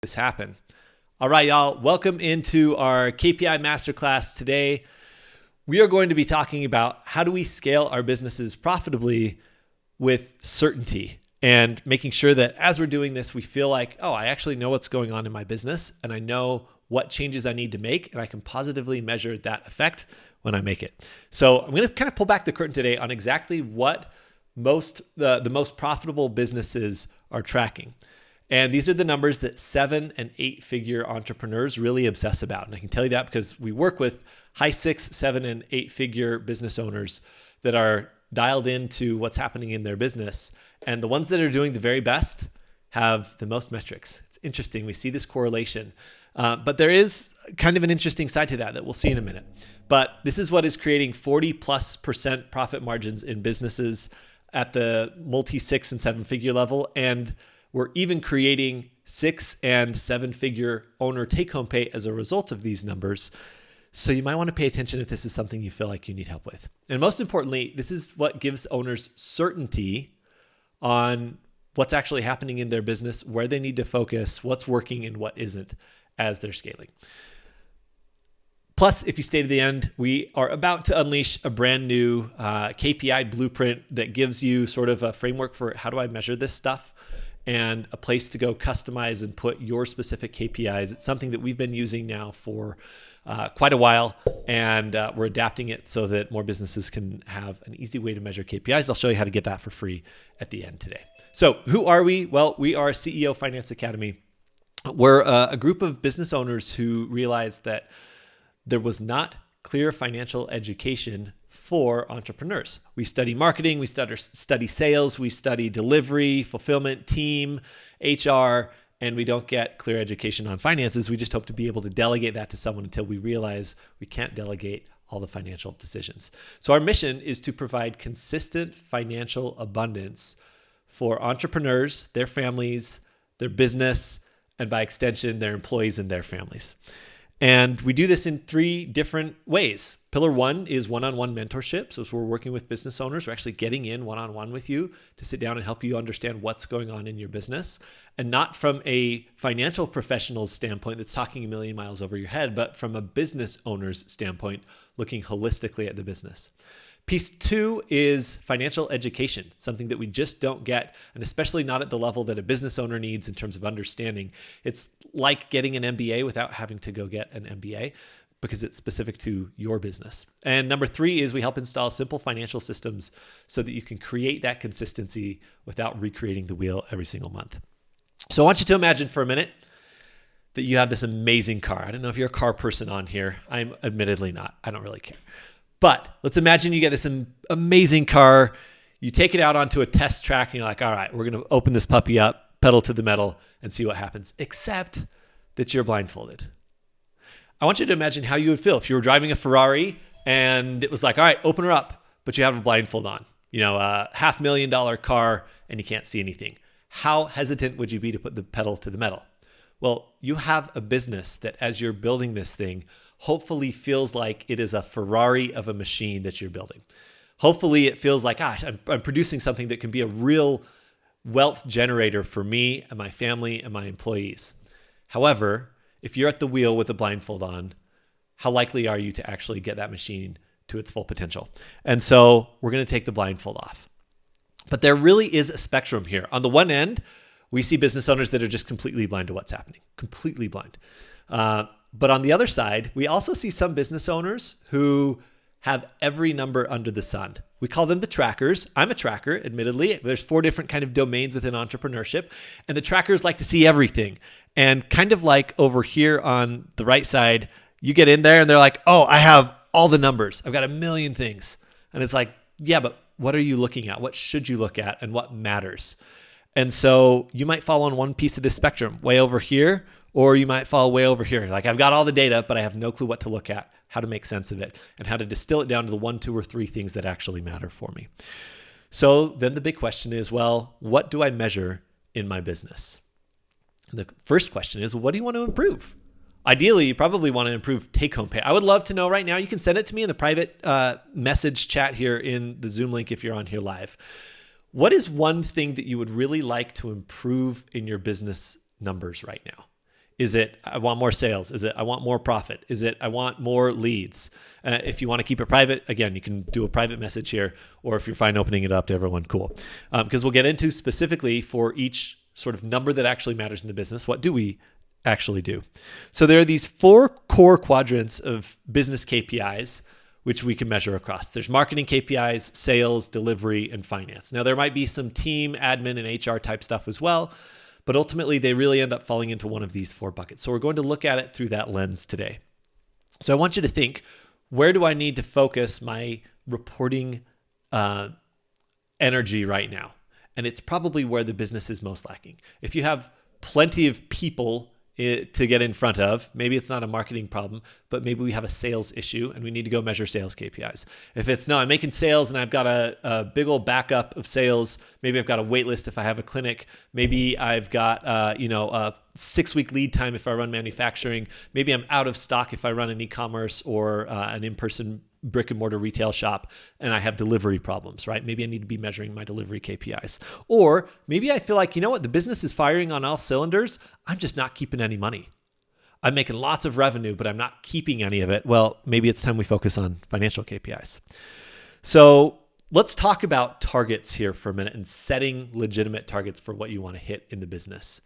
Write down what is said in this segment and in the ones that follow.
This happen. All right, y'all, welcome into our KPI Masterclass. Today, we are going to be talking about how do we scale our businesses profitably with certainty and making sure that as we're doing this, we feel like, oh, I actually know what's going on in my business and I know what changes I need to make and I can positively measure that effect when I make it. So I'm going to kind of pull back the curtain today on exactly what the most profitable businesses are tracking. And these are the numbers that 7- and 8-figure entrepreneurs really obsess about. And I can tell you that because we work with high 6, 7, and 8-figure business owners that are dialed into what's happening in their business. And the ones that are doing the very best have the most metrics. It's interesting. We see this correlation. But there is kind of an interesting side to that we'll see in a minute. But this is what is creating 40+% profit margins in businesses at the multi 6 and 7-figure level. And we're even creating 6- and 7-figure owner take-home pay as a result of these numbers. So you might want to pay attention if this is something you feel like you need help with. And most importantly, this is what gives owners certainty on what's actually happening in their business, where they need to focus, what's working and what isn't as they're scaling. Plus, if you stay to the end, we are about to unleash a brand new KPI blueprint that gives you sort of a framework for how do I measure this stuff, and a place to go customize and put your specific KPIs. It's something that we've been using now for quite a while, and we're adapting it so that more businesses can have an easy way to measure KPIs. I'll show you how to get that for free at the end today. So who are we? Well, we are CEO Finance Academy. We're a group of business owners who realized that there was not clear financial education for entrepreneurs. We study marketing, we study sales, we study delivery, fulfillment, team, HR, and we don't get clear education on finances. We just hope to be able to delegate that to someone until we realize we can't delegate all the financial decisions. So our mission is to provide consistent financial abundance for entrepreneurs, their families, their business, and by extension, their employees and their families. And we do this in 3 different ways. Pillar 1 is one-on-one mentorship. So as we're working with business owners, we're actually getting in one-on-one with you to sit down and help you understand what's going on in your business. And not from a financial professional's standpoint that's talking a million miles over your head, but from a business owner's standpoint, looking holistically at the business. Piece 2 is financial education, something that we just don't get, and especially not at the level that a business owner needs in terms of understanding. It's like getting an MBA without having to go get an MBA because it's specific to your business. And number 3 is we help install simple financial systems so that you can create that consistency without recreating the wheel every single month. So I want you to imagine for a minute that you have this amazing car. I don't know if you're a car person on here. I'm admittedly not. I don't really care. But let's imagine you get this amazing car, you take it out onto a test track, and you're like, all right, we're going to open this puppy up, pedal to the metal, and see what happens, except that you're blindfolded. I want you to imagine how you would feel if you were driving a Ferrari and it was like, all right, open her up, but you have a blindfold on, a $500,000 car and you can't see anything. How hesitant would you be to put the pedal to the metal? Well, you have a business that as you're building this thing, hopefully feels like it is a Ferrari of a machine that you're building. Hopefully it feels like, gosh, I'm producing something that can be a real wealth generator for me and my family and my employees. However, if you're at the wheel with a blindfold on, how likely are you to actually get that machine to its full potential? And so we're going to take the blindfold off. But there really is a spectrum here. On the one end, we see business owners that are just completely blind to what's happening, completely blind. But on the other side, we also see some business owners who have every number under the sun. We call them the trackers. I'm a tracker, admittedly. There's 4 different kind of domains within entrepreneurship, and the trackers like to see everything. And kind of like over here on the right side, you get in there and they're like, oh, I have all the numbers. I've got a million things. And it's like, yeah, but what are you looking at? What should you look at? And what matters? And so you might fall on one piece of the spectrum, way over here, or you might fall way over here. Like, I've got all the data, but I have no clue what to look at, how to make sense of it, and how to distill it down to the 1, 2, or 3 things that actually matter for me. So then the big question is, well, what do I measure in my business? The first question is, what do you want to improve? Ideally, you probably want to improve take-home pay. I would love to know right now. You can send it to me in the private message chat here in the Zoom link if you're on here live. What is one thing that you would really like to improve in your business numbers right now? Is it, I want more sales? Is it, I want more profit? Is it, I want more leads? If you want to keep it private, again, you can do a private message here, or if you're fine opening it up to everyone, cool. Because we'll get into specifically for each sort of number that actually matters in the business, what do we actually do? So there are these 4 core quadrants of business KPIs which we can measure across. There's marketing KPIs, sales, delivery, and finance. Now, there might be some team, admin, and HR type stuff as well, but ultimately they really end up falling into one of these 4 buckets. So we're going to look at it through that lens today. So I want you to think, where do I need to focus my reporting energy right now? And it's probably where the business is most lacking. If you have plenty of people to get in front of, maybe it's not a marketing problem, but maybe we have a sales issue and we need to go measure sales KPIs. If it's, no, I'm making sales and I've got a big old backup of sales, maybe I've got a wait list if I have a clinic, maybe I've got a 6-week lead time if I run manufacturing, maybe I'm out of stock if I run an e-commerce or an in-person brick and mortar retail shop, and I have delivery problems, right? Maybe I need to be measuring my delivery KPIs. Or maybe I feel like, you know what, the business is firing on all cylinders. I'm just not keeping any money. I'm making lots of revenue, but I'm not keeping any of it. Well, maybe it's time we focus on financial KPIs. So let's talk about targets here for a minute and setting legitimate targets for what you want to hit in the business.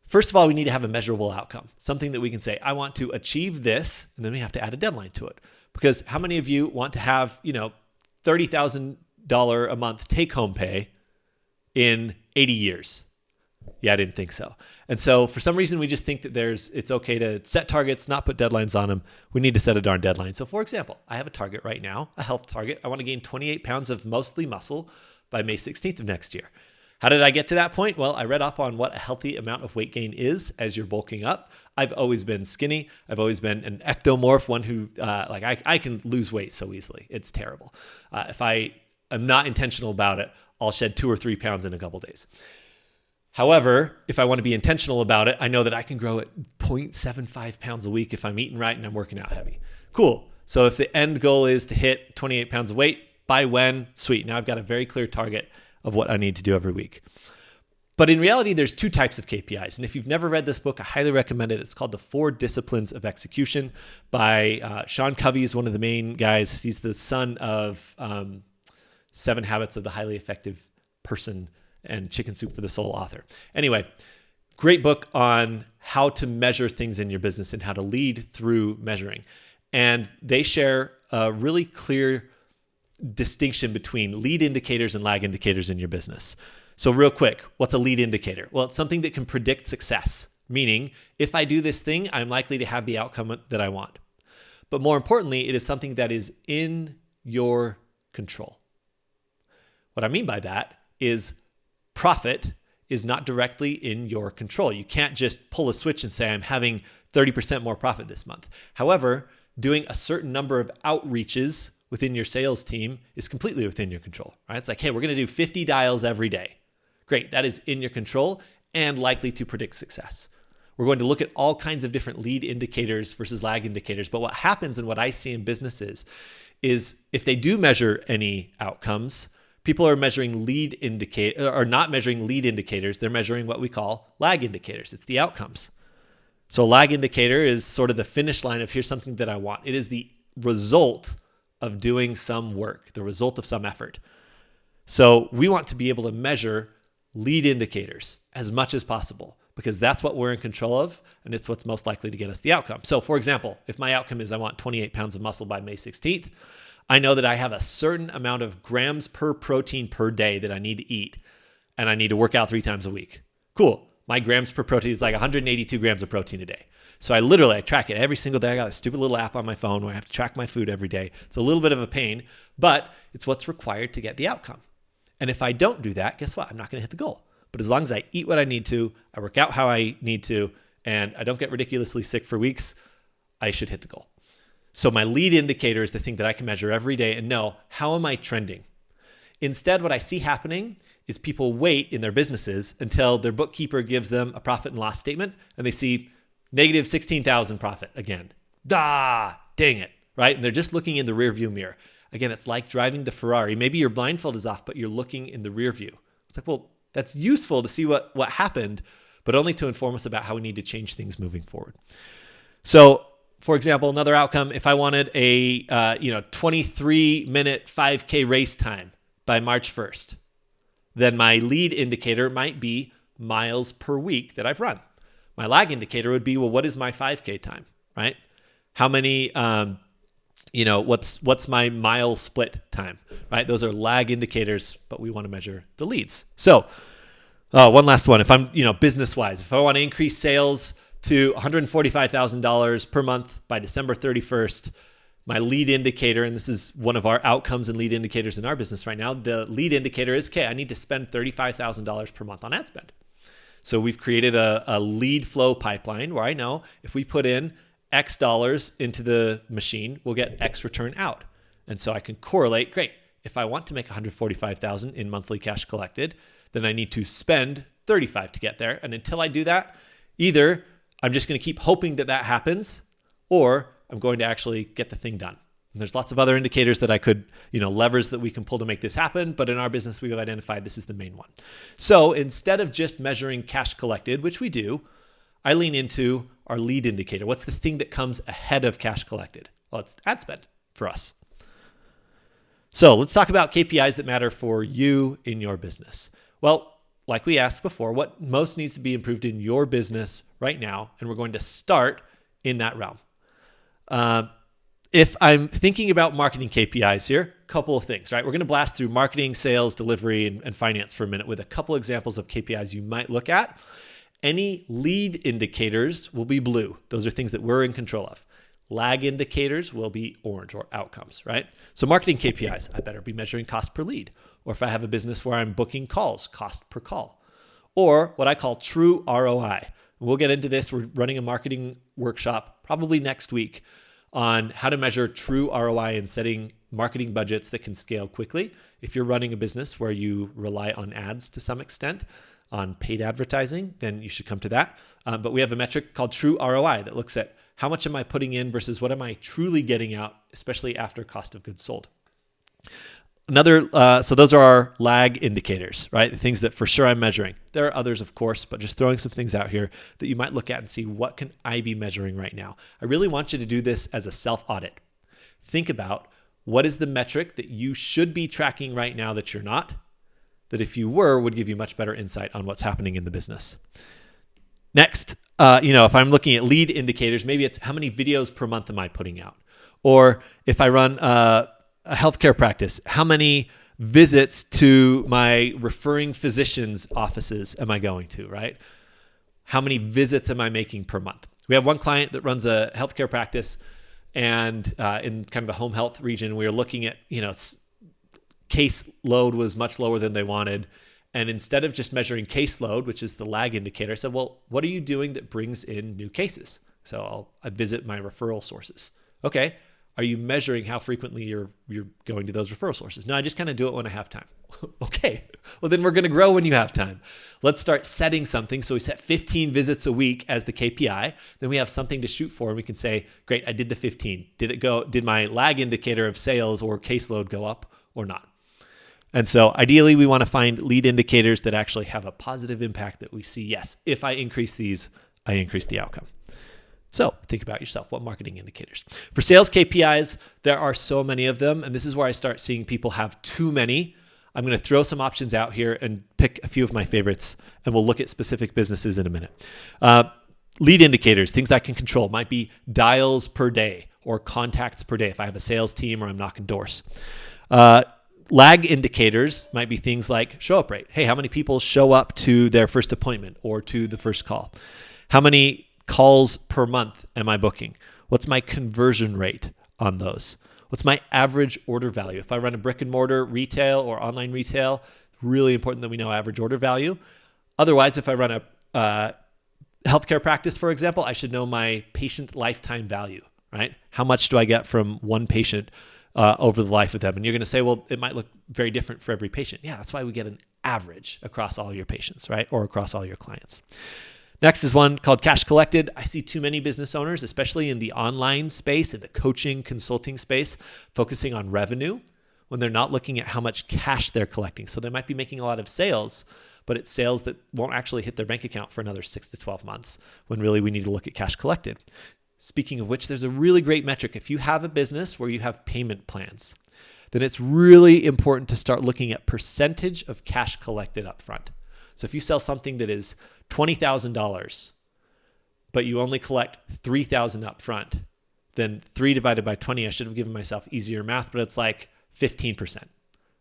First of all, we need to have a measurable outcome, something that we can say, I want to achieve this, and then we have to add a deadline to it. Because how many of you want to have, $30,000 a month take-home pay in 80 years? Yeah, I didn't think so. And so for some reason, we just think that it's okay to set targets, not put deadlines on them. We need to set a darn deadline. So for example, I have a target right now, a health target. I want to gain 28 pounds of mostly muscle by May 16th of next year. How did I get to that point? Well, I read up on what a healthy amount of weight gain is as you're bulking up. I've always been skinny. I've always been an ectomorph, one who I can lose weight so easily. It's terrible. If I am not intentional about it, I'll shed 2 or 3 pounds in a couple days. However, if I want to be intentional about it, I know that I can grow at 0.75 pounds a week if I'm eating right and I'm working out heavy. Cool. So if the end goal is to hit 28 pounds of weight, by when? Sweet. Now I've got a very clear target of what I need to do every week. But in reality, there's 2 types of KPIs. And if you've never read this book, I highly recommend it. It's called The 4 Disciplines of Execution by Sean Covey is one of the main guys. He's the son of 7 Habits of the Highly Effective Person and Chicken Soup for the Soul author. Anyway, great book on how to measure things in your business and how to lead through measuring. And they share a really clear distinction between lead indicators and lag indicators in your business. So real quick, what's a lead indicator? Well, it's something that can predict success, meaning if I do this thing, I'm likely to have the outcome that I want. But more importantly, it is something that is in your control. What I mean by that is profit is not directly in your control. You can't just pull a switch and say, I'm having 30% more profit this month. However, doing a certain number of outreaches within your sales team is completely within your control, right? It's like, hey, we're going to do 50 dials every day. Great. That is in your control and likely to predict success. We're going to look at all kinds of different lead indicators versus lag indicators. But what happens and what I see in businesses is if they do measure any outcomes, people are measuring not measuring lead indicators. They're measuring what we call lag indicators. It's the outcomes. So a lag indicator is sort of the finish line of here's something that I want. It is the result of doing some work, the result of some effort. So we want to be able to measure lead indicators as much as possible because that's what we're in control of and it's what's most likely to get us the outcome. So for example, if my outcome is I want 28 pounds of muscle by May 16th, I know that I have a certain amount of grams per protein per day that I need to eat and I need to work out 3 times a week. Cool. My grams per protein is like 182 grams of protein a day. So I track it every single day. I got a stupid little app on my phone where I have to track my food every day. It's a little bit of a pain, but it's what's required to get the outcome. And if I don't do that, guess what? I'm not going to hit the goal. But as long as I eat what I need to, I work out how I need to, and I don't get ridiculously sick for weeks, I should hit the goal. So my lead indicator is the thing that I can measure every day and know, how am I trending? Instead, what I see happening is people wait in their businesses until their bookkeeper gives them a profit and loss statement and they see negative 16,000 profit again. Dang it, right? And they're just looking in the rearview mirror. Again, it's like driving the Ferrari. Maybe your blindfold is off, but you're looking in the rear view. It's like, well, that's useful to see what happened, but only to inform us about how we need to change things moving forward. So, for example, another outcome, if I wanted a 23-minute 5K race time by March 1st, then my lead indicator might be miles per week that I've run. My lag indicator would be, well, what is my 5K time, right? How many, what's my mile split time, right? Those are lag indicators, but we want to measure the leads. So one last one. If I'm, business-wise, if I want to increase sales to $145,000 per month by December 31st, my lead indicator, and this is one of our outcomes and lead indicators in our business right now, the lead indicator is, okay, I need to spend $35,000 per month on ad spend. So we've created a lead flow pipeline where I know if we put in X dollars into the machine, we'll get X return out. And so I can correlate, great, if I want to make $145,000 in monthly cash collected, then I need to spend $35 to get there. And until I do that, either I'm just going to keep hoping that happens, or I'm going to actually get the thing done. And there's lots of other indicators that I could, levers that we can pull to make this happen. But in our business, we've identified this is the main one. So instead of just measuring cash collected, which we do, I lean into our lead indicator. What's the thing that comes ahead of cash collected? Well, it's ad spend for us. So let's talk about KPIs that matter for you in your business. Well, like we asked before, what most needs to be improved in your business right now? And we're going to start in that realm. If I'm thinking about marketing KPIs here, a couple of things, right? We're going to blast through marketing, sales, delivery, and finance for a minute with a couple examples of KPIs you might look at. Any lead indicators will be blue. Those are things that we're in control of. Lag indicators will be orange, or outcomes, right? So marketing KPIs, I better be measuring cost per lead. Or if I have a business where I'm booking calls, cost per call. Or what I call true ROI. We'll get into this. We're running a marketing workshop probably next week on how to measure true ROI and setting marketing budgets that can scale quickly. If you're running a business where you rely on ads to some extent, on paid advertising, then you should come to that. But we have a metric called true ROI that looks at how much am I putting in versus what am I truly getting out, especially after cost of goods sold. So those are our lag indicators, right? The things that for sure I'm measuring. There are others, of course, but just throwing some things out here that you might look at and see, what can I be measuring right now? I really want you to do this as a self-audit. Think about, what is the metric that you should be tracking right now that you're not, that if you were, would give you much better insight on what's happening in the business. Next, if I'm looking at lead indicators, maybe it's how many videos per month am I putting out? Or if I run a healthcare practice, how many visits to my referring physicians' offices am I going to, right? How many visits am I making per month? We have one client that runs a healthcare practice, and in kind of the home health region, we were looking at, case load was much lower than they wanted. And instead of just measuring caseload, which is the lag indicator, I said, well, what are you doing that brings in new cases? So I visit my referral sources. Okay. Are you measuring how frequently you're going to those referral sources? No, I just kind of do it when I have time. Okay. Well, then we're going to grow when you have time. Let's start setting something. So we set 15 visits a week as the KPI. Then we have something to shoot for, and we can say, great, I did the 15. Did my lag indicator of sales or caseload go up or not? And so ideally, we want to find lead indicators that actually have a positive impact that we see, yes, if I increase these, I increase the outcome. So think about yourself. What marketing indicators? For sales KPIs, there are so many of them. And this is where I start seeing people have too many. I'm going to throw some options out here and pick a few of my favorites, and we'll look at specific businesses in a minute. Lead indicators, things I can control, might be dials per day or contacts per day if I have a sales team or I'm knocking doors. Lag indicators might be things like show up rate. Hey, how many people show up to their first appointment or to the first call? How many calls per month am I booking? What's my conversion rate on those? What's my average order value? If I run a brick and mortar retail or online retail, really important that we know average order value. Otherwise, if I run a healthcare practice, for example, I should know my patient lifetime value, right? How much do I get from one patient over the life of them? And you're going to say, well, it might look very different for every patient. Yeah, that's why we get an average across all your patients, right? Or across all your clients. Next is one called cash collected. I see too many business owners, especially in the online space, in the coaching, consulting space, focusing on revenue when they're not looking at how much cash they're collecting. So they might be making a lot of sales, but it's sales that won't actually hit their bank account for another 6 to 12 months when really we need to look at cash collected. Speaking of which, there's a really great metric. If you have a business where you have payment plans, then it's really important to start looking at percentage of cash collected up front. So if you sell something that is $20,000, but you only collect $3,000 up front, then 3 divided by 20, I should have given myself easier math, but it's like 15%,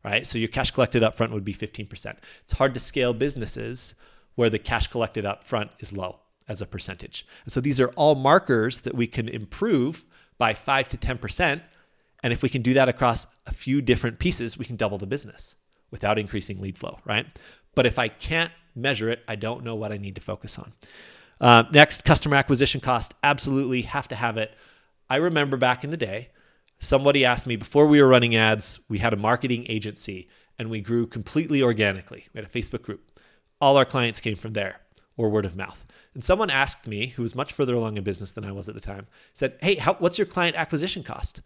right? So your cash collected up front would be 15%. It's hard to scale businesses where the cash collected up front is low as a percentage. And so these are all markers that we can improve by 5 to 10%. And if we can do that across a few different pieces, we can double the business without increasing lead flow, right? But if I can't measure it, I don't know what I need to focus on. Next, customer acquisition cost. Absolutely have to have it. I remember back in the day, somebody asked me, before we were running ads, we had a marketing agency and we grew completely organically. We had a Facebook group. All our clients came from there or word of mouth. And someone asked me, who was much further along in business than I was at the time, said, hey, what's your client acquisition cost?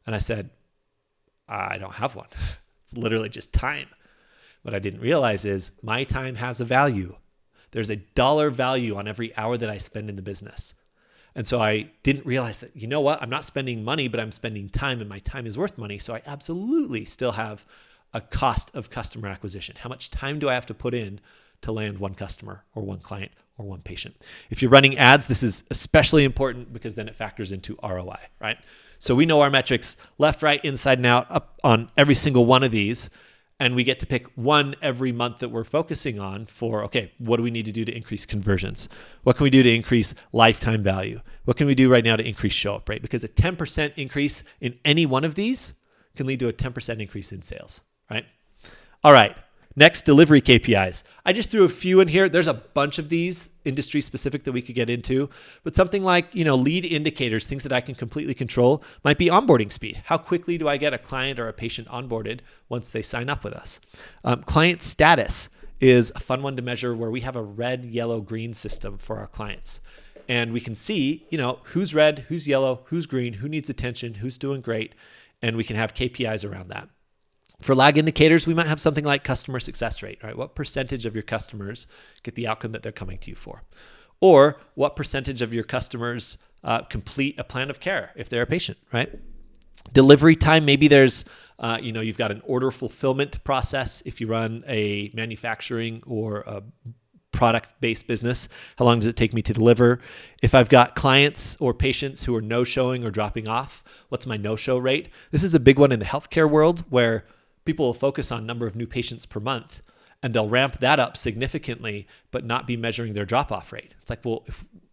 And I said, I don't have one. It's literally just time. What I didn't realize is my time has a value. There's a dollar value on every hour that I spend in the business. And so I didn't realize that, you know what, I'm not spending money, but I'm spending time, and my time is worth money. So I absolutely still have a cost of customer acquisition. How much time do I have to put in to land one customer or one client or one patient? If you're running ads, this is especially important because then it factors into ROI, right? So we know our metrics left, right, inside, and out up on every single one of these. And we get to pick one every month that we're focusing on for, okay, what do we need to do to increase conversions? What can we do to increase lifetime value? What can we do right now to increase show-up rate? Because a 10% increase in any one of these can lead to a 10% increase in sales, right? All right, next, delivery KPIs. I just threw a few in here. There's a bunch of these industry specific that we could get into, but something like, lead indicators, things that I can completely control, might be onboarding speed. How quickly do I get a client or a patient onboarded once they sign up with us? Client status is a fun one to measure, where we have a red, yellow, green system for our clients. And we can see, who's red, who's yellow, who's green, who needs attention, who's doing great. And we can have KPIs around that. For lag indicators, we might have something like customer success rate, right? What percentage of your customers get the outcome that they're coming to you for? Or what percentage of your customers complete a plan of care if they're a patient, right? Delivery time, maybe there's, you've got an order fulfillment process if you run a manufacturing or a product-based business. How long does it take me to deliver? If I've got clients or patients who are no-showing or dropping off, what's my no-show rate? This is a big one in the healthcare world, where people will focus on number of new patients per month, and they'll ramp that up significantly, but not be measuring their drop-off rate. It's like, well,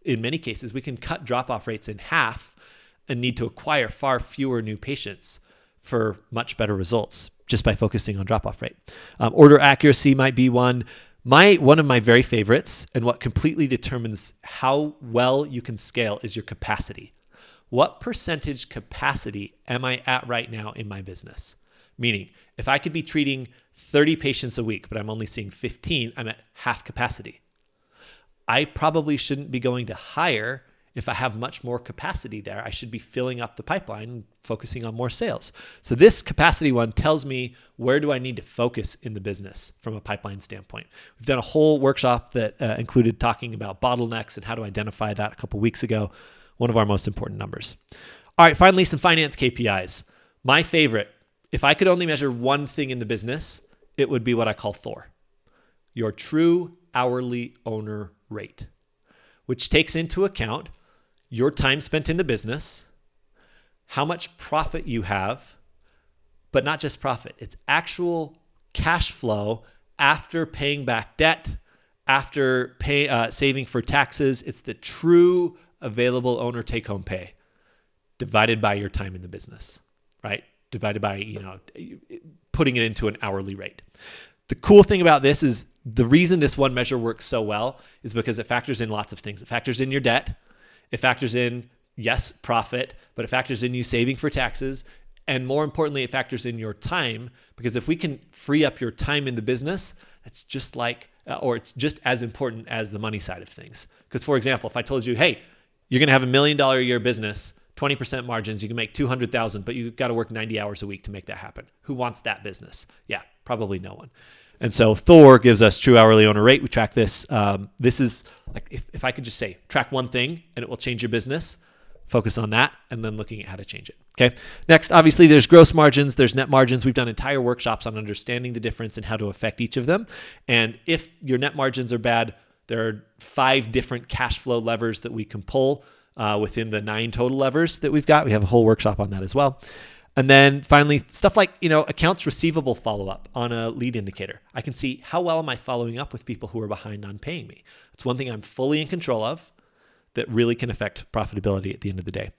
in many cases, we can cut drop-off rates in half and need to acquire far fewer new patients for much better results just by focusing on drop-off rate. Order accuracy might be one. One of my very favorites, and what completely determines how well you can scale, is your capacity. What percentage capacity am I at right now in my business? Meaning, if I could be treating 30 patients a week, but I'm only seeing 15, I'm at half capacity. I probably shouldn't be going to hire if I have much more capacity there. I should be filling up the pipeline, focusing on more sales. So this capacity one tells me, where do I need to focus in the business from a pipeline standpoint? We've done a whole workshop that included talking about bottlenecks and how to identify that a couple weeks ago. One of our most important numbers. All right, finally, some finance KPIs. My favorite. If I could only measure one thing in the business, it would be what I call Thor, your true hourly owner rate, which takes into account your time spent in the business, how much profit you have, but not just profit. It's actual cash flow after paying back debt, after saving for taxes. It's the true available owner take-home pay divided by your time in the business, right? Divided by, putting it into an hourly rate. The cool thing about this is the reason this one measure works so well is because it factors in lots of things. It factors in your debt. It factors in, yes, profit, but it factors in you saving for taxes. And more importantly, it factors in your time, because if we can free up your time in the business, it's just it's just as important as the money side of things. Because for example, if I told you, hey, you're going to have $1 million a year business, 20% margins, you can make 200,000, but you've got to work 90 hours a week to make that happen. Who wants that business? Yeah, probably no one. And so Thor gives us true hourly owner rate. We track this. This is like, if I could just say, track one thing and it will change your business, focus on that, and then looking at how to change it. Okay. Next, obviously, there's gross margins, there's net margins. We've done entire workshops on understanding the difference and how to affect each of them. And if your net margins are bad, there are 5 different cash flow levers that we can pull within the 9 total levers that we've got. We have a whole workshop on that as well. And then finally, stuff like, accounts receivable follow-up on a lead indicator. I can see how well am I following up with people who are behind on paying me. It's one thing I'm fully in control of that really can affect profitability at the end of the day.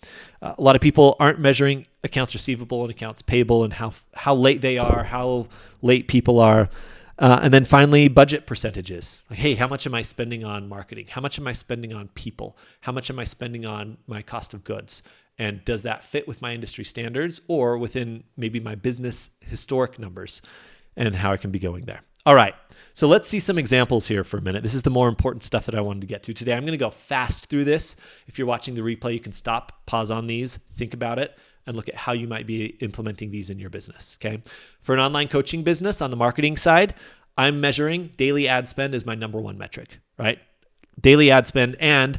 A lot of people aren't measuring accounts receivable and accounts payable and how late they are, how late people are. And then finally, budget percentages. Like, hey, how much am I spending on marketing? How much am I spending on people? How much am I spending on my cost of goods? And does that fit with my industry standards or within maybe my business historic numbers and how I can be going there? All right. So let's see some examples here for a minute. This is the more important stuff that I wanted to get to today. I'm going to go fast through this. If you're watching the replay, you can stop, pause on these, think about it, and look at how you might be implementing these in your business. Okay. For an online coaching business on the marketing side, I'm measuring daily ad spend as my number one metric, right? Daily ad spend and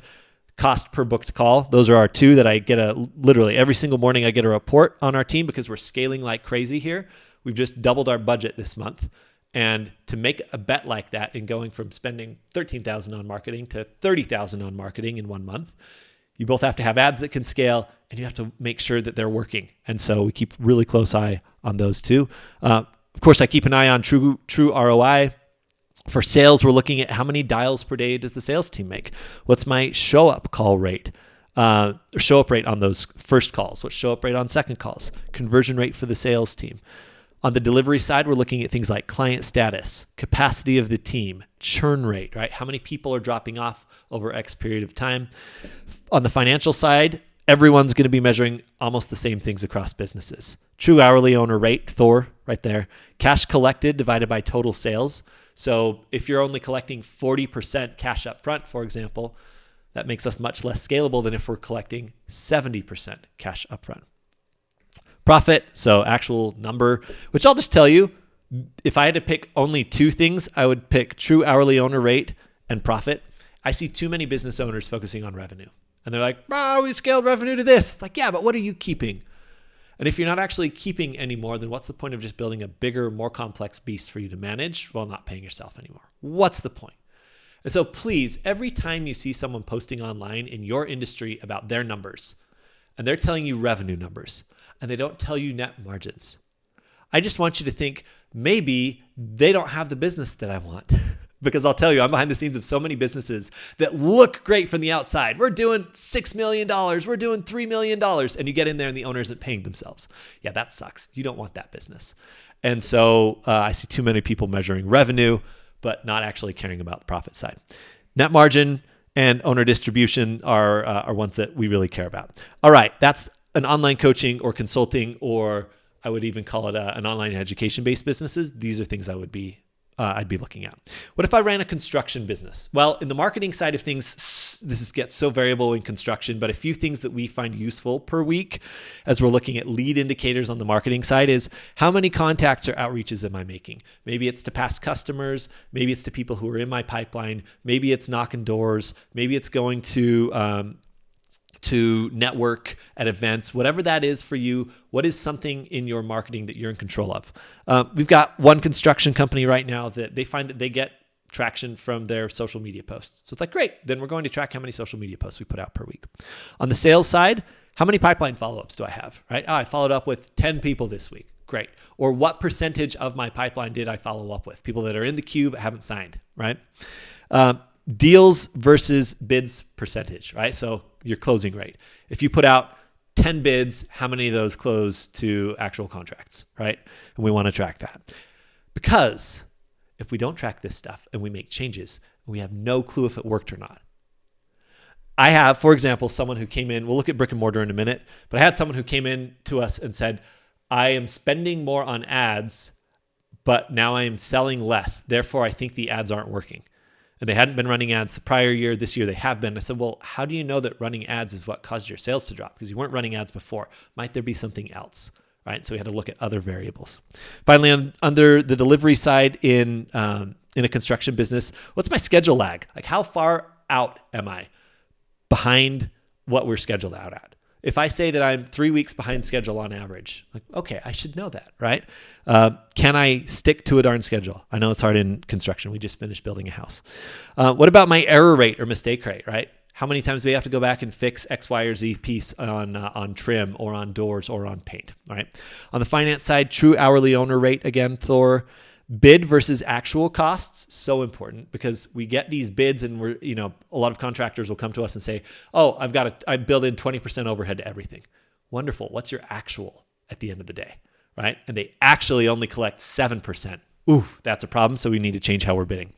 cost per booked call. Those are our 2 that I get literally every single morning. I get a report on our team because we're scaling like crazy here. We've just doubled our budget this month. And to make a bet like that in going from spending $13,000 on marketing to $30,000 on marketing in 1 month, you both have to have ads that can scale and you have to make sure that they're working. And so we keep really close eye on those 2. Of course, I keep an eye on true ROI. For sales, we're looking at how many dials per day does the sales team make? What's my show up call rate? Show up rate on those first calls? What's show up rate on second calls? Conversion rate for the sales team. On the delivery side, we're looking at things like client status, capacity of the team, churn rate, right? How many people are dropping off over X period of time? On the financial side, everyone's going to be measuring almost the same things across businesses. True hourly owner rate, Thor, right there. Cash collected divided by total sales. So if you're only collecting 40% cash up front, for example, that makes us much less scalable than if we're collecting 70% cash up front. Profit, so actual number, which I'll just tell you, if I had to pick only 2 things, I would pick true hourly owner rate and profit. I see too many business owners focusing on revenue. And they're like, we scaled revenue to this. Like, yeah, but what are you keeping? And if you're not actually keeping any more, then what's the point of just building a bigger, more complex beast for you to manage while not paying yourself anymore? What's the point? And so please, every time you see someone posting online in your industry about their numbers, and they're telling you revenue numbers, and they don't tell you net margins, I just want you to think maybe they don't have the business that I want. Because I'll tell you, I'm behind the scenes of so many businesses that look great from the outside. We're doing $6 million. We're doing $3 million. And you get in there and the owner isn't paying themselves. Yeah, that sucks. You don't want that business. And so I see too many people measuring revenue, but not actually caring about the profit side. Net margin and owner distribution are ones that we really care about. All right, that's an online coaching or consulting, or I would even call it an online education-based businesses. These are things I'd be looking at. What if I ran a construction business? Well, in the marketing side of things, this gets so variable in construction, but a few things that we find useful per week as we're looking at lead indicators on the marketing side is how many contacts or outreaches am I making? Maybe it's to past customers. Maybe it's to people who are in my pipeline. Maybe it's knocking doors. Maybe it's going to network at events, whatever that is for you. What is something in your marketing that you're in control of? We've got one construction company right now that they find that they get traction from their social media posts. So it's like, great, then we're going to track how many social media posts we put out per week. On the sales side, how many pipeline follow-ups do I have, right? I followed up with 10 people this week. Great. Or what percentage of my pipeline did I follow up with? People that are in the queue but haven't signed, right? Deals versus bids percentage, right? So your closing rate. If you put out 10 bids, how many of those close to actual contracts, right? And we want to track that. Because if we don't track this stuff and we make changes, we have no clue if it worked or not. I have, for example, someone who came in, we'll look at brick and mortar in a minute, but I had someone who came in to us and said, I am spending more on ads, but now I am selling less. Therefore, I think the ads aren't working. And they hadn't been running ads the prior year. This year they have been. I said, well, how do you know that running ads is what caused your sales to drop? Because you weren't running ads before. Might there be something else? right? So we had to look at other variables. Finally, under the delivery side in a construction business, what's my schedule lag? Like how far out am I behind what we're scheduled out at? If I say that I'm 3 weeks behind schedule on average, like, okay, I should know that, right? Can I stick to a darn schedule? I know it's hard in construction. We just finished building a house. What about my error rate or mistake rate, right? How many times do we have to go back and fix X, Y, or Z piece on trim or on doors or on paint, right? On the finance side, true hourly owner rate, again, Thor. Bid versus actual costs, so important because we get these bids and a lot of contractors will come to us and say, oh, I build in 20% overhead to everything. Wonderful. What's your actual at the end of the day, right? And they actually only collect 7%. Ooh, that's a problem. So we need to change how we're bidding.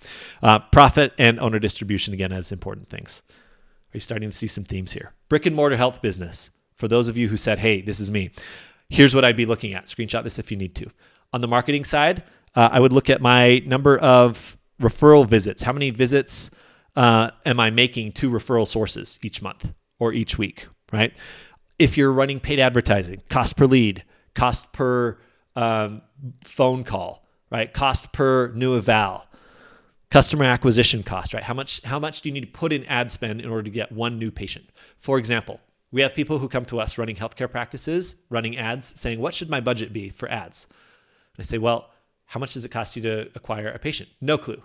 Profit and owner distribution, again, as important things. Are you starting to see some themes here? Brick and mortar health business. For those of you who said, hey, this is me, here's what I'd be looking at. Screenshot this if you need to. On the marketing side, I would look at my number of referral visits. How many visits am I making to referral sources each month or each week, right? If you're running paid advertising, cost per lead, cost per phone call, right? Cost per new eval, customer acquisition cost, right? How much do you need to put in ad spend in order to get one new patient? For example, we have people who come to us running healthcare practices, running ads, saying, what should my budget be for ads? And I say, well, how much does it cost you to acquire a patient? No clue.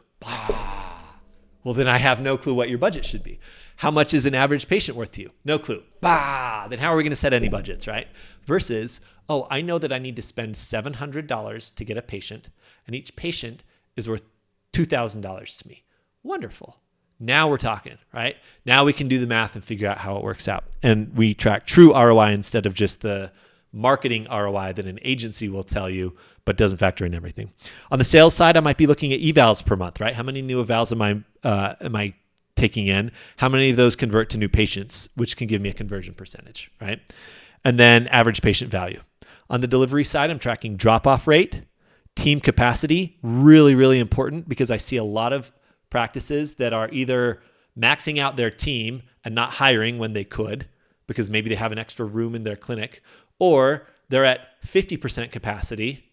Well, then I have no clue what your budget should be. How much is an average patient worth to you? No clue. Then how are we going to set any budgets, right? Versus, oh, I know that I need to spend $700 to get a patient, and each patient is worth $2,000 to me. Wonderful. Now we're talking, right? Now we can do the math and figure out how it works out. And we track true ROI instead of just the marketing ROI that an agency will tell you, but doesn't factor in everything. On the sales side, I might be looking at evals per month, right? How many new evals am I taking in? How many of those convert to new patients, which can give me a conversion percentage, right? And then average patient value. On the delivery side, I'm tracking drop-off rate, team capacity, really, really important because I see a lot of practices that are either maxing out their team and not hiring when they could because maybe they have an extra room in their clinic, or they're at 50% capacity,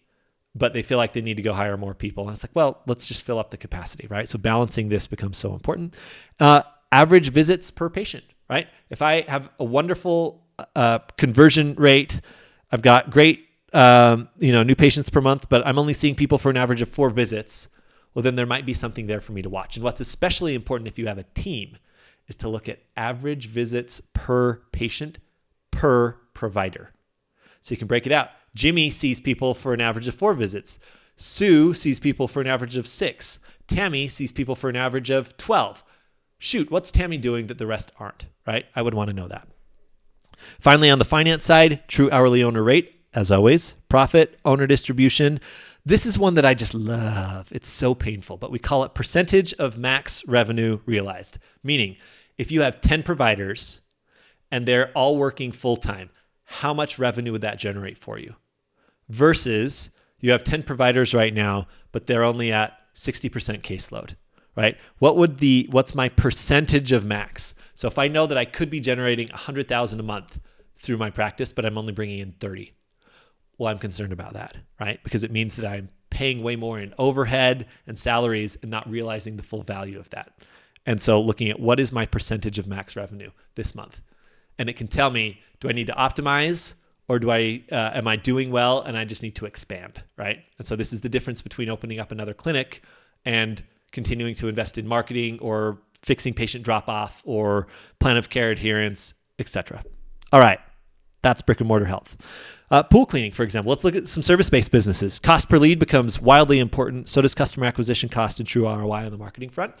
but they feel like they need to go hire more people. And it's like, well, let's just fill up the capacity, right? So balancing this becomes so important. Average visits per patient, right? If I have a wonderful conversion rate, I've got great new patients per month, but I'm only seeing people for an average of 4 visits, well, then there might be something there for me to watch. And what's especially important if you have a team is to look at average visits per patient per provider. So you can break it out. Jimmy sees people for an average of 4 visits. Sue sees people for an average of 6. Tammy sees people for an average of 12. Shoot, what's Tammy doing that the rest aren't, right? I would want to know that. Finally, on the finance side, true hourly owner rate, as always, profit, owner distribution. This is one that I just love. It's so painful, but we call it percentage of max revenue realized. Meaning, if you have 10 providers and they're all working full-time, how much revenue would that generate for you? Versus you have 10 providers right now, but they're only at 60% caseload, right? What's my percentage of max? So if I know that I could be generating $100,000 a month through my practice, but I'm only bringing in 30, well, I'm concerned about that, right? Because it means that I'm paying way more in overhead and salaries and not realizing the full value of that. And so looking at what is my percentage of max revenue this month? And it can tell me, do I need to optimize or am I doing well and I just need to expand, right? And so this is the difference between opening up another clinic and continuing to invest in marketing or fixing patient drop-off or plan of care adherence, etc. All right, that's brick and mortar health. Pool cleaning, for example. Let's look at some service-based businesses. Cost per lead becomes wildly important. So does customer acquisition cost and true ROI on the marketing front.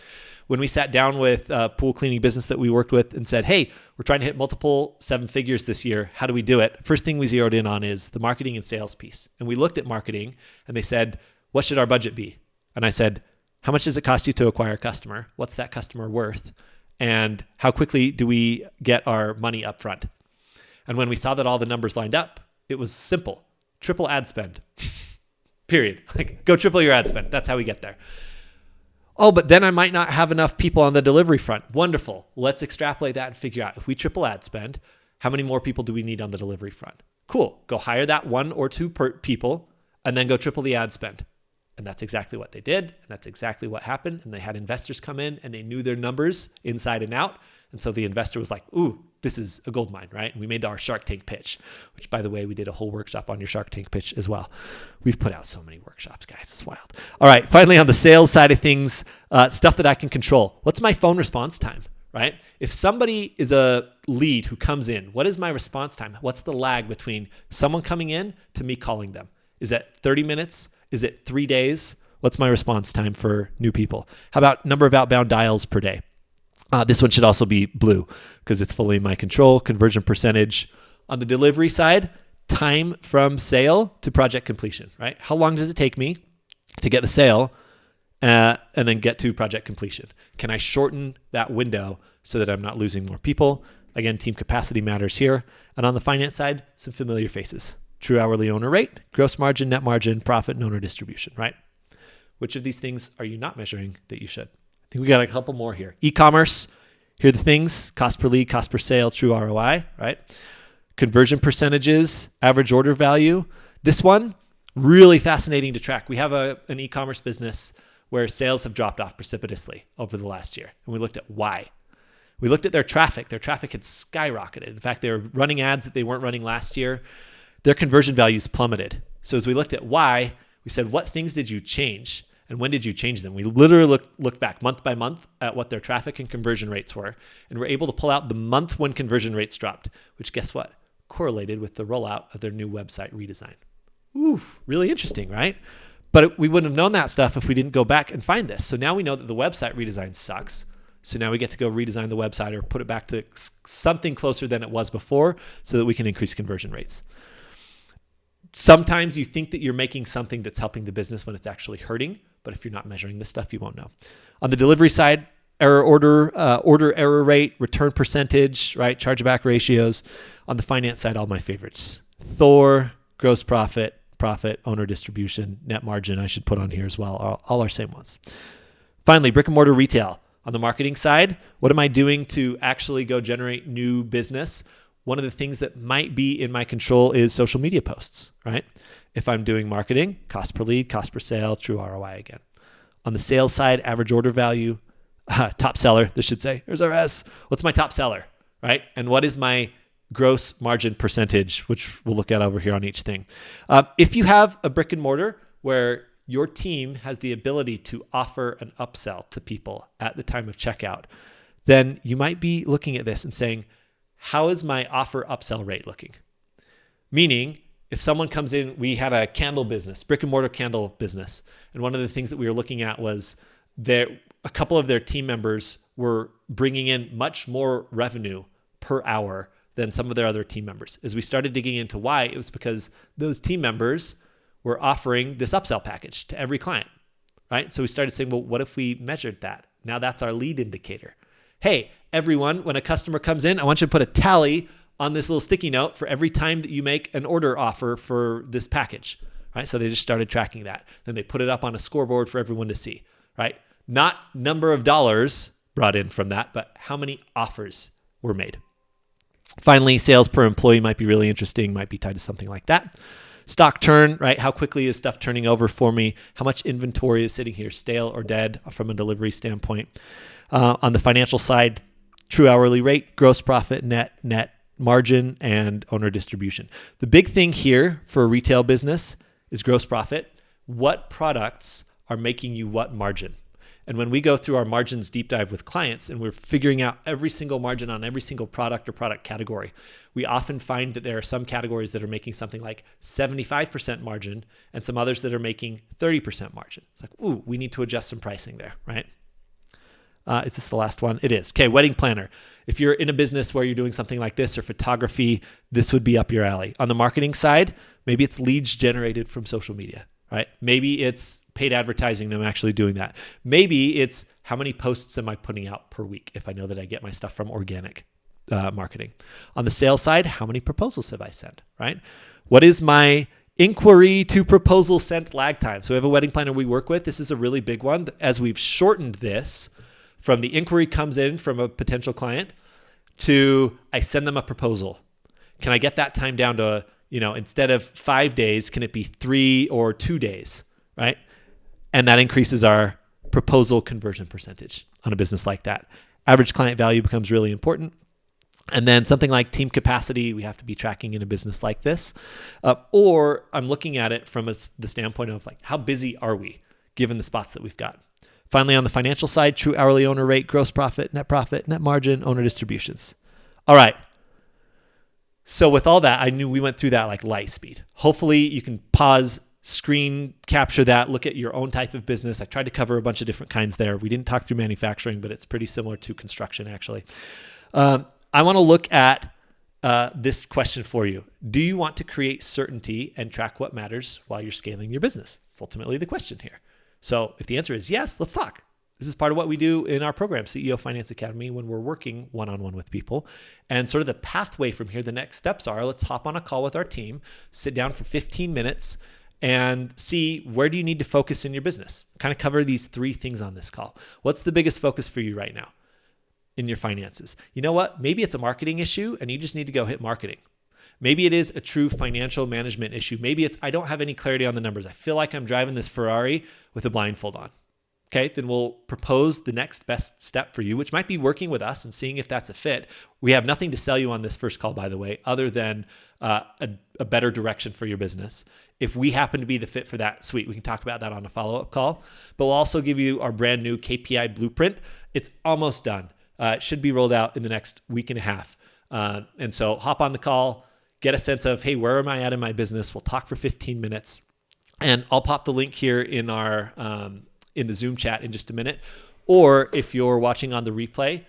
When we sat down with a pool cleaning business that we worked with and said, hey, we're trying to hit multiple 7 figures this year. How do we do it? First thing we zeroed in on is the marketing and sales piece. And we looked at marketing and they said, what should our budget be? And I said, how much does it cost you to acquire a customer? What's that customer worth? And how quickly do we get our money up front? And when we saw that all the numbers lined up, it was simple. Triple ad spend. Period. Like, go triple your ad spend. That's how we get there. Oh, but then I might not have enough people on the delivery front. Wonderful. Let's extrapolate that and figure out if we triple ad spend, how many more people do we need on the delivery front? Cool. Go hire that 1 or 2 people and then go triple the ad spend. And that's exactly what they did. And that's exactly what happened. And they had investors come in and they knew their numbers inside and out. And so the investor was like, ooh, this is a gold mine, right? And we made our Shark Tank pitch, which, by the way, we did a whole workshop on your Shark Tank pitch as well. We've put out so many workshops, guys. It's wild. All right. Finally, on the sales side of things, stuff that I can control. What's my phone response time, right? If somebody is a lead who comes in, what is my response time? What's the lag between someone coming in to me calling them? Is it 30 minutes? Is it 3 days? What's my response time for new people? How about number of outbound dials per day? This one should also be blue because it's fully in my control. Conversion percentage. On the delivery side, time from sale to project completion, right? How long does it take me to get the sale and then get to project completion? Can I shorten that window so that I'm not losing more people? Again, team capacity matters here. And on the finance side, some familiar faces. True hourly owner rate, gross margin, net margin, profit, and owner distribution, right? Which of these things are you not measuring that you should? I think we got a couple more here. E-commerce, here are the things: cost per lead, cost per sale, true ROI, right? Conversion percentages, average order value. This one, really fascinating to track. We have an e-commerce business where sales have dropped off precipitously over the last year. And we looked at why. We looked at their traffic. Their traffic had skyrocketed. In fact, they were running ads that they weren't running last year. Their conversion values plummeted. So as we looked at why, we said, what things did you change? And when did you change them? We literally looked back month by month at what their traffic and conversion rates were. And we're able to pull out the month when conversion rates dropped, which, guess what? Correlated with the rollout of their new website redesign. Ooh, really interesting, right? But we wouldn't have known that stuff if we didn't go back and find this. So now we know that the website redesign sucks. So now we get to go redesign the website or put it back to something closer than it was before so that we can increase conversion rates. Sometimes you think that you're making something that's helping the business when it's actually hurting. But if you're not measuring this stuff, you won't know. On the delivery side, order error rate, return percentage, right? Chargeback ratios. On the finance side, all my favorites. Thor, gross profit, owner distribution, net margin, I should put on here as well. All our same ones. Finally, brick and mortar retail. On the marketing side, what am I doing to actually go generate new business? One of the things that might be in my control is social media posts, right? If I'm doing marketing, cost per lead, cost per sale, true ROI again. On the sales side, average order value, top seller, this should say. Here's our S. What's my top seller, right? And what is my gross margin percentage, which we'll look at over here on each thing. If you have a brick and mortar where your team has the ability to offer an upsell to people at the time of checkout, then you might be looking at this and saying, how is my offer upsell rate looking? Meaning, if someone comes in, we had a candle business, brick and mortar candle business. And one of the things that we were looking at was a couple of their team members were bringing in much more revenue per hour than some of their other team members. As we started digging into why, it was because those team members were offering this upsell package to every client, right? So we started saying, well, what if we measured that? Now that's our lead indicator. Hey, everyone, when a customer comes in, I want you to put a tally on this little sticky note for every time that you make an order offer for this package, right? So they just started tracking that. Then they put it up on a scoreboard for everyone to see, right? Not number of dollars brought in from that, but how many offers were made. Finally, sales per employee might be really interesting, might be tied to something like that. Stock turn, right? How quickly is stuff turning over for me? How much inventory is sitting here, stale or dead from a delivery standpoint? On the financial side, true hourly rate, gross profit, net margin, and owner distribution. The big thing here for a retail business is gross profit. What products are making you what margin? And when we go through our margins deep dive with clients and we're figuring out every single margin on every single product or product category, we often find that there are some categories that are making something like 75% margin and some others that are making 30% margin. It's like, ooh, we need to adjust some pricing there, right? Is this the last one? It is. Okay, wedding planner. If you're in a business where you're doing something like this or photography, this would be up your alley. On the marketing side, maybe it's leads generated from social media, right? Maybe it's paid advertising and I'm actually doing that. Maybe it's how many posts am I putting out per week if I know that I get my stuff from organic marketing. On the sales side, how many proposals have I sent, right? What is my inquiry to proposal sent lag time? So we have a wedding planner we work with. This is a really big one. As we've shortened this from the inquiry comes in from a potential client to I send them a proposal. Can I get that time down to instead of 5 days, can it be 3 or 2 days, right? And that increases our proposal conversion percentage on a business like that. Average client value becomes really important. And then something like team capacity, we have to be tracking in a business like this. Or I'm looking at it from the standpoint of like, how busy are we given the spots that we've got? Finally, on the financial side, true hourly owner rate, gross profit, net margin, owner distributions. All right. So with all that, I knew we went through that like light speed. Hopefully you can pause, screen capture that, look at your own type of business. I tried to cover a bunch of different kinds there. We didn't talk through manufacturing, but it's pretty similar to construction actually. I want to look at this question for you. Do you want to create certainty and track what matters while you're scaling your business? It's ultimately the question here. So if the answer is yes, let's talk. This is part of what we do in our program, CEO Finance Academy, when we're working one-on-one with people. And sort of the pathway from here, the next steps are, let's hop on a call with our team, sit down for 15 minutes, and see where do you need to focus in your business. Kind of cover these 3 things on this call. What's the biggest focus for you right now in your finances? You know what? Maybe it's a marketing issue and you just need to go hit marketing. Maybe it is a true financial management issue. Maybe it's, I don't have any clarity on the numbers. I feel like I'm driving this Ferrari with a blindfold on. Okay, then we'll propose the next best step for you, which might be working with us and seeing if that's a fit. We have nothing to sell you on this first call, by the way, other than a better direction for your business. If we happen to be the fit for that, sweet, we can talk about that on a follow-up call. But we'll also give you our brand new KPI blueprint. It's almost done. It should be rolled out in the next week and a half. And so hop on the call, get a sense of, hey, where am I at in my business? We'll talk for 15 minutes. And I'll pop the link here in our in the Zoom chat in just a minute. Or if you're watching on the replay,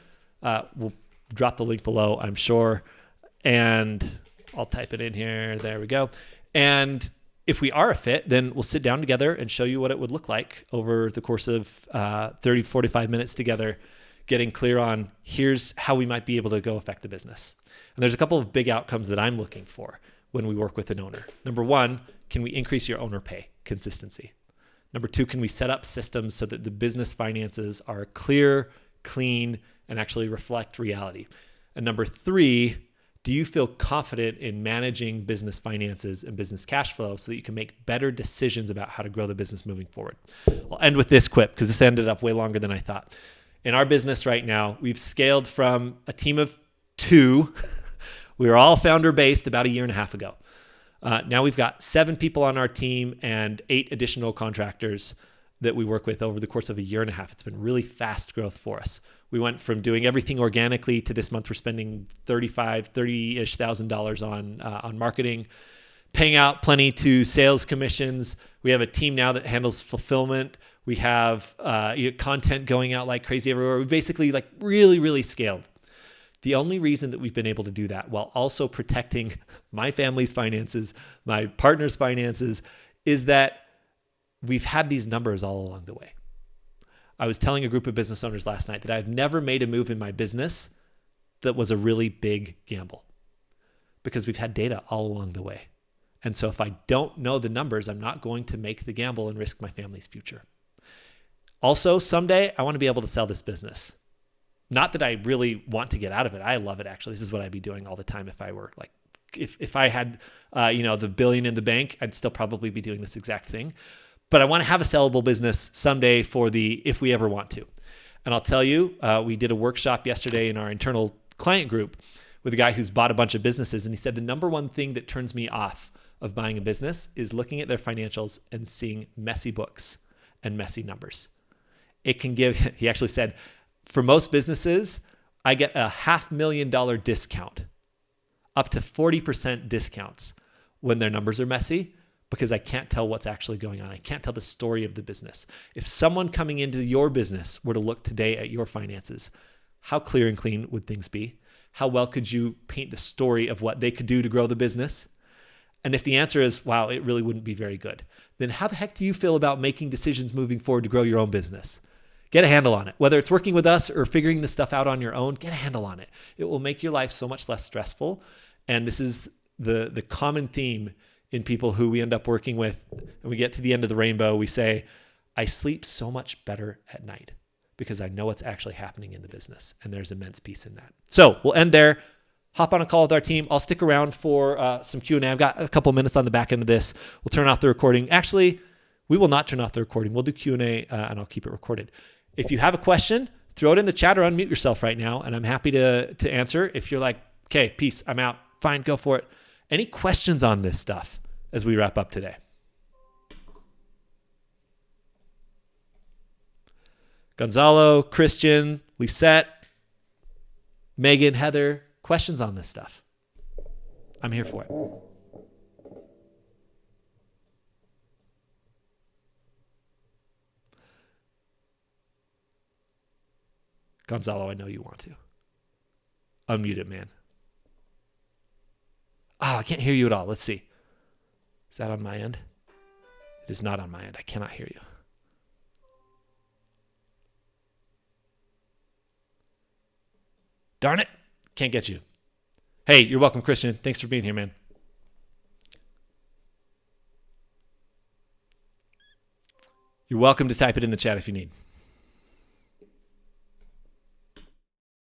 we'll drop the link below, I'm sure. And I'll type it in here. There we go. And if we are a fit, then we'll sit down together and show you what it would look like over the course of 30, 45 minutes together, getting clear on here's how we might be able to go affect the business. And there's a couple of big outcomes that I'm looking for when we work with an owner. Number 1, can we increase your owner pay consistency? Number 2, can we set up systems so that the business finances are clear, clean, and actually reflect reality? And number 3, do you feel confident in managing business finances and business cash flow so that you can make better decisions about how to grow the business moving forward? I'll end with this quip because this ended up way longer than I thought. In our business right now, we've scaled from a team of 2. We were all founder-based about a year and a half ago. Now we've got 7 people on our team and 8 additional contractors that we work with over the course of a year and a half. It's been really fast growth for us. We went from doing everything organically to this month we're spending $30-ish thousand on marketing, paying out plenty to sales commissions. We have a team now that handles fulfillment. We have content going out like crazy everywhere. We basically like really, really scaled. The only reason that we've been able to do that while also protecting my family's finances, my partner's finances, is that we've had these numbers all along the way. I was telling a group of business owners last night that I've never made a move in my business that was a really big gamble because we've had data all along the way. And so if I don't know the numbers, I'm not going to make the gamble and risk my family's future. Also, someday I want to be able to sell this business. Not that I really want to get out of it. I love it, actually. This is what I'd be doing all the time if I were like, if I had, the $1 billion in the bank, I'd still probably be doing this exact thing. But I want to have a sellable business someday for if we ever want to. And I'll tell you, we did a workshop yesterday in our internal client group with a guy who's bought a bunch of businesses. And he said, the number one thing that turns me off of buying a business is looking at their financials and seeing messy books and messy numbers. It can he actually said, for most businesses, I get a $500,000 discount, up to 40% discounts when their numbers are messy, because I can't tell what's actually going on. I can't tell the story of the business. If someone coming into your business were to look today at your finances, how clear and clean would things be? How well could you paint the story of what they could do to grow the business? And if the answer is, wow, it really wouldn't be very good, then how the heck do you feel about making decisions moving forward to grow your own business? Get a handle on it. Whether it's working with us or figuring this stuff out on your own, get a handle on it. It will make your life so much less stressful. And this is the common theme in people who we end up working with. And we get to the end of the rainbow, we say, I sleep so much better at night because I know what's actually happening in the business. And there's immense peace in that. So we'll end there. hop on a call with our team. I'll stick around for some Q&A. I've got a couple minutes on the back end of this. We'll turn off the recording. Actually, we will not turn off the recording. We'll do Q&A and I'll keep it recorded. If you have a question, throw it in the chat or unmute yourself right now, and I'm happy to answer. If you're like, okay, peace, I'm out. Fine, go for it. Any questions on this stuff as we wrap up today? Gonzalo, Christian, Lisette, Megan, Heather, questions on this stuff? I'm here for it. Gonzalo, I know you want to. Unmute it, man. Oh, I can't hear you at all. Let's see. Is that on my end? It is not on my end. I cannot hear you. Darn it. Can't get you. Hey, you're welcome, Christian. Thanks for being here, man. You're welcome to type it in the chat if you need.